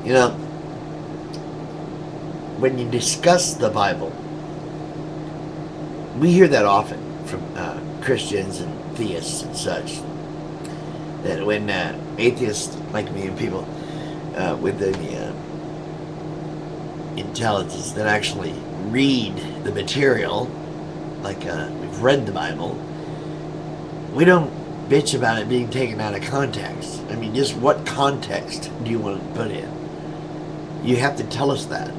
You know, when you discuss the Bible, we hear that often from Christians and theists and such. That when atheists like me and people with the intelligence that actually read the material, like we've read the Bible, we don't bitch about it being taken out of context. I mean, just what context do you want to put in? You have to tell us that.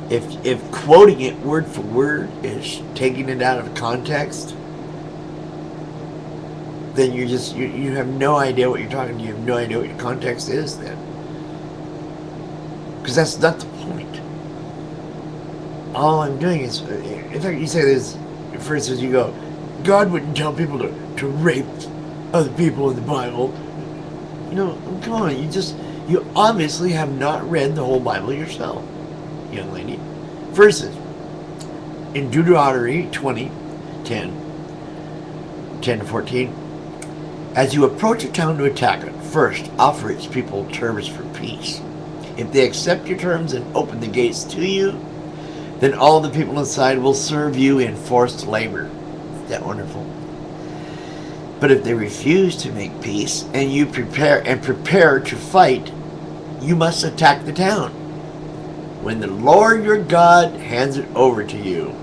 If quoting it word for word is taking it out of context, then you have no idea what you're talking. You have no idea what your context is then, because that's not the point. All I'm doing is, in fact, you say this. For instance, you go, God wouldn't tell people to rape other people in the Bible. You know, come on. You obviously have not read the whole Bible yourself, young lady. For instance, in Deuteronomy 20, 10 to 14, as you approach a town to attack it, first offer its people terms for peace. If they accept your terms and open the gates to you, then all the people inside will serve you in forced labor. Isn't that wonderful? But if they refuse to make peace and you prepare to fight, you must attack the town. When the Lord your God hands it over to you,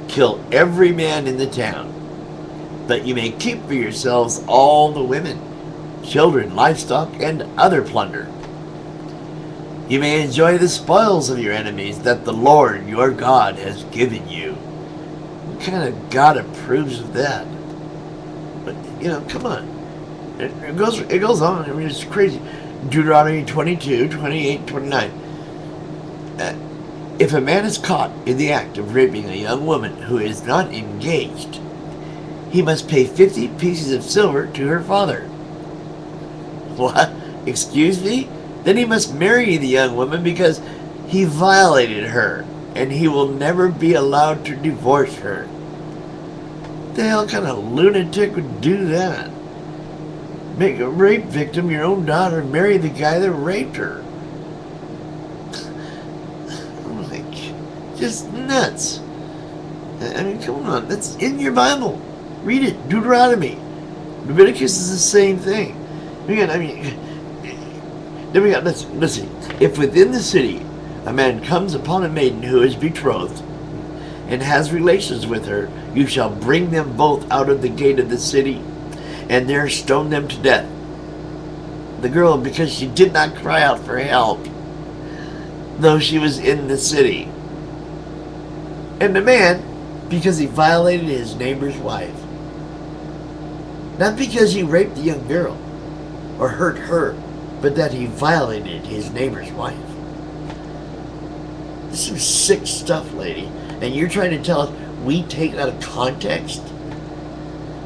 kill every man in the town. But you may keep for yourselves all the women, children, livestock, and other plunder. You may enjoy the spoils of your enemies that the Lord your God has given you. What kind of God approves of that? But, come on. It goes on. I mean, it's crazy. Deuteronomy 22, 28, 29. If a man is caught in the act of raping a young woman who is not engaged, he must pay 50 pieces of silver to her father. What? Excuse me? Then he must marry the young woman because he violated her, and he will never be allowed to divorce her. What the hell kind of lunatic would do that? Make a rape victim your own daughter and marry the guy that raped her. Just nuts. I mean, come on. That's in your Bible. Read it. Deuteronomy. Leviticus is the same thing. Again, then we got, let's see. If within the city a man comes upon a maiden who is betrothed and has relations with her, you shall bring them both out of the gate of the city and there stone them to death. The girl, because she did not cry out for help, though she was in the city. And the man, because he violated his neighbor's wife. Not because he raped the young girl or hurt her, but that he violated his neighbor's wife. This is sick stuff, lady. And you're trying to tell us we take it out of context?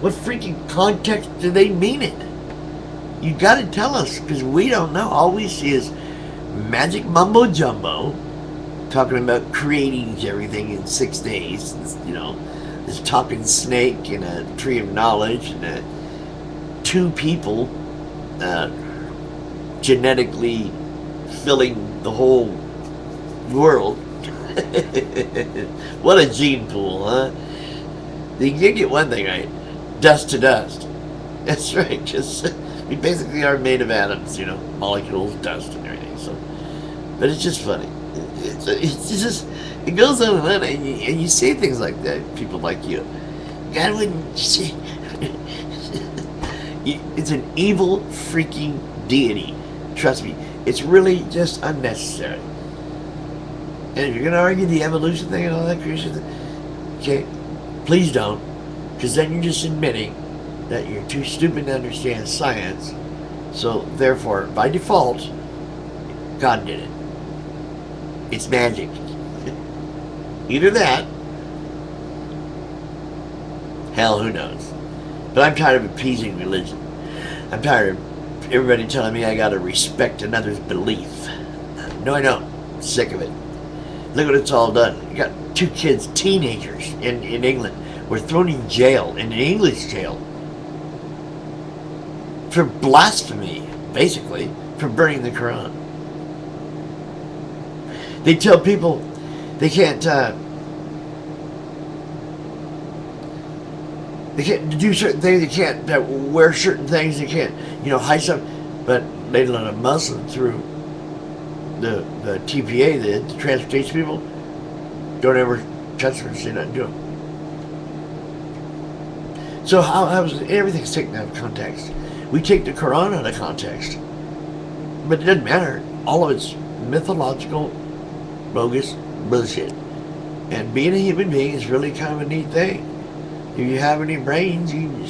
What freaking context do they mean it? You gotta tell us, because we don't know. All we see is magic mumbo jumbo, talking about creating everything in 6 days. This talking snake and a tree of knowledge and two people genetically filling the whole world. What a gene pool, huh? You can get one thing right. Dust to dust. That's right. Just we basically are made of atoms, molecules, dust, and everything. So, but it's just funny. It's just, it goes on and on, and you say things like that. People like you, God wouldn't. It's an evil freaking deity. Trust me, it's really just unnecessary. And if you're gonna argue the evolution thing and all that creation thing, okay, please don't, because then you're just admitting that you're too stupid to understand science. So therefore, by default, God did it. It's magic. Either that, hell, who knows? But I'm tired of appeasing religion. I'm tired of everybody telling me I gotta respect another's belief. No, I don't. I'm sick of it. Look what it's all done. You got 2 kids, teenagers in England, were thrown in jail, in an English jail, for blasphemy, basically, for burning the Quran. They tell people they can't do certain things. They can't wear certain things. They can't, hide stuff. But they let a Muslim through the TPA, the transportation people. Don't ever touch her and say nothing to them. So everything's taken out of context. We take the Quran out of context. But it doesn't matter. All of it's mythological, bogus bullshit. And being a human being is really kind of a neat thing. If you have any brains, you'd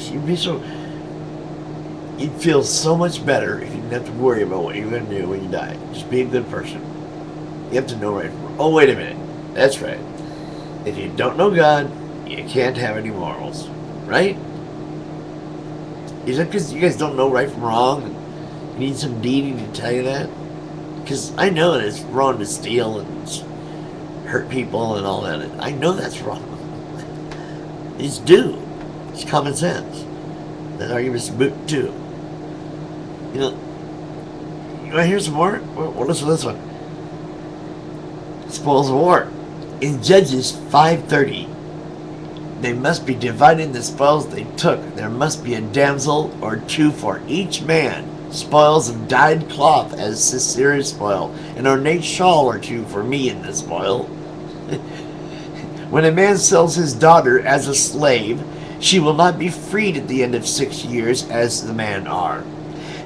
feel so much better if you didn't have to worry about what you're going to do when you die. Just be a good person. You have to know right from wrong. Oh, wait a minute. That's right. If you don't know God, you can't have any morals. Right? Is that because you guys don't know right from wrong? And you need some deity to tell you that? Because I know that it's wrong to steal and hurt people and all that. I know that's wrong. It's due. It's common sense. That argument's moot too. You want to hear some more? Well, listen to this one. Spoils of war. In Judges 5:30, they must be divided in the spoils they took. There must be a damsel or two for each man. Spoils of dyed cloth as Sisera's spoil. An ornate shawl or two for me in the spoil. When a man sells his daughter as a slave, she will not be freed at the end of 6 years as the man are.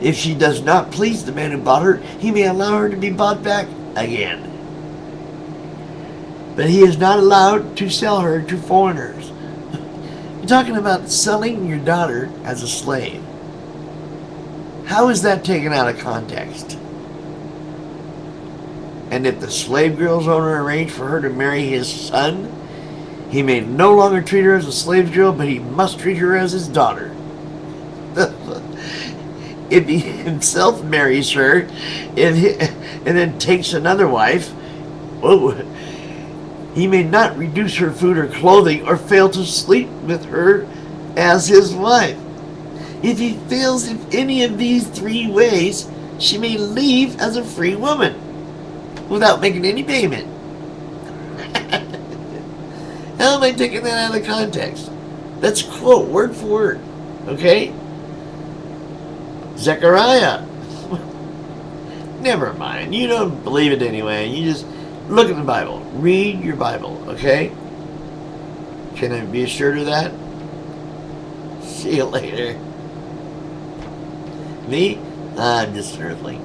If she does not please the man who bought her, he may allow her to be bought back again. But he is not allowed to sell her to foreigners. You're talking about selling your daughter as a slave. How is that taken out of context? And if the slave girl's owner arranged for her to marry his son, he may no longer treat her as a slave girl, but he must treat her as his daughter. If he himself marries her and then takes another wife, he may not reduce her food or clothing or fail to sleep with her as his wife. If he fails in any of these 3 ways, she may leave as a free woman without making any payment. How am I taking that out of context? That's a quote, word for word. Okay? Zechariah. Never mind. You don't believe it anyway. You just look at the Bible. Read your Bible, okay? Can I be assured of that? See you later. Me? I'm just an earthling.